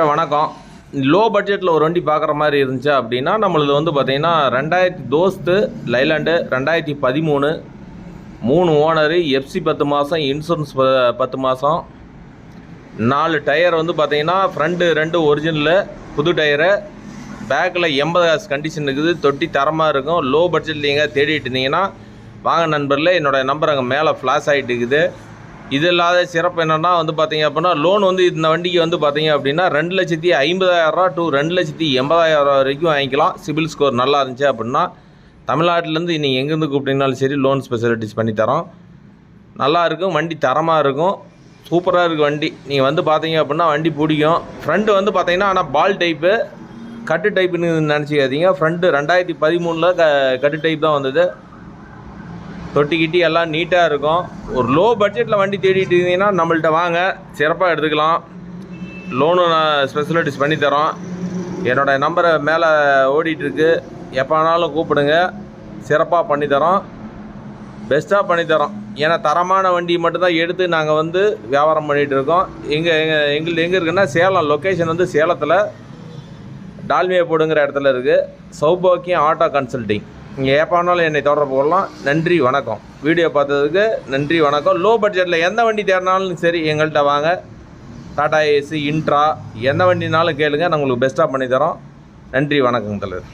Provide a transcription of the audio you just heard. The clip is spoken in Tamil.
வணக்கம். லோ பட்ஜெட்டில் ஒரு வண்டி பார்க்குற மாதிரி இருந்துச்சு அப்படின்னா நம்மளது வந்து பார்த்திங்கன்னா 2000 தோஸ்து லைலாண்டு 2013 3 ஓனரு எஃப்சி 10 மாதம் இன்சூரன்ஸ் 10 மாதம் 4 டயர் வந்து பார்த்திங்கன்னா ஃப்ரண்ட்டு 2 ஒரிஜினலு புது டயரு பேக்கில் 80 காசு கண்டிஷன் இருக்குது. தொட்டி தரமாக இருக்கும். லோ பட்ஜெட்டில் எங்கே தேடிட்டு இருந்தீங்கன்னா வாங்க நண்பர்களே, என்னோடய நம்பர் அங்கே மேலே ஃப்ளாஷ் ஆகிட்டு இருக்குது. இது இல்லாத சிறப்பு என்னென்னா வந்து பார்த்திங்க அப்படின்னா லோன் வந்து இந்த வண்டிக்கு வந்து பார்த்திங்க அப்படின்னா 2,50,000 டு 2,80,000 வரைக்கும் வாங்கிக்கலாம். சிபில் ஸ்கோர் நல்லா இருந்துச்சு அப்படின்னா தமிழ்நாட்டிலேருந்து நீங்கள் எங்கேருந்து கூப்பிட்டீங்கனாலும் சரி லோன் ஃபெசிலிட்டிஸ் பண்ணித்தரோம். நல்லா இருக்கும், வண்டி தரமாக இருக்கும், சூப்பராக இருக்குது வண்டி. நீங்கள் வந்து பார்த்தீங்க அப்படின்னா வண்டி பிடிக்கும். ஃப்ரண்ட்டு வந்து பார்த்திங்கன்னா ஆனால் பால் டைப்பு கட்டு டைப்புன்னு நினச்சிக்காதீங்க. ஃப்ரண்ட்டு 2013 கட்டு டைப் தான் வந்தது. தொட்டிக்கிட்டி எல்லாம் நீட்டாக இருக்கும். ஒரு லோ பட்ஜெட்டில் வண்டி தேடிட்டு இருந்தீங்கன்னா நம்மள்ட்ட வாங்க, சிறப்பாக எடுத்துக்கலாம். லோனு நான் ஃபெசிலிட்டிஸ் பண்ணித்தரோம். என்னோடய நம்பரை மேலே ஓடிட்டுருக்கு, எப்போ வேணாலும் கூப்பிடுங்க, சிறப்பாக பண்ணித்தரோம், பெஸ்ட்டாக பண்ணித்தரோம். ஏன்னா தரமான வண்டி மட்டும்தான் எடுத்து நாங்கள் வந்து வியாபாரம் பண்ணிகிட்ருக்கோம். எங்களுக்கு எங்கே இருக்குன்னா சேலம், லொக்கேஷன் வந்து சேலத்தில் டால்மியா போடுங்கிற இடத்துல இருக்குது. சௌபாக்கியம் ஆட்டோ கன்சல்டிங். நீங்கள் எப்போனாலும் என்னை தொடர்பு கொள்ளலாம். நன்றி, வணக்கம். வீடியோ பார்த்ததுக்கு நன்றி, வணக்கம். லோ பட்ஜெட்டில் எந்த வண்டி தேடினாலும் சரி எங்கள்கிட்ட வாங்க. டாடா ஏசி, இன்ட்ரா, எந்த வண்டினாலும் கேளுங்க, நான் உங்களுக்கு பெஸ்ட்டாக பண்ணித்தரோம். நன்றி, வணக்கம் தலைவர்.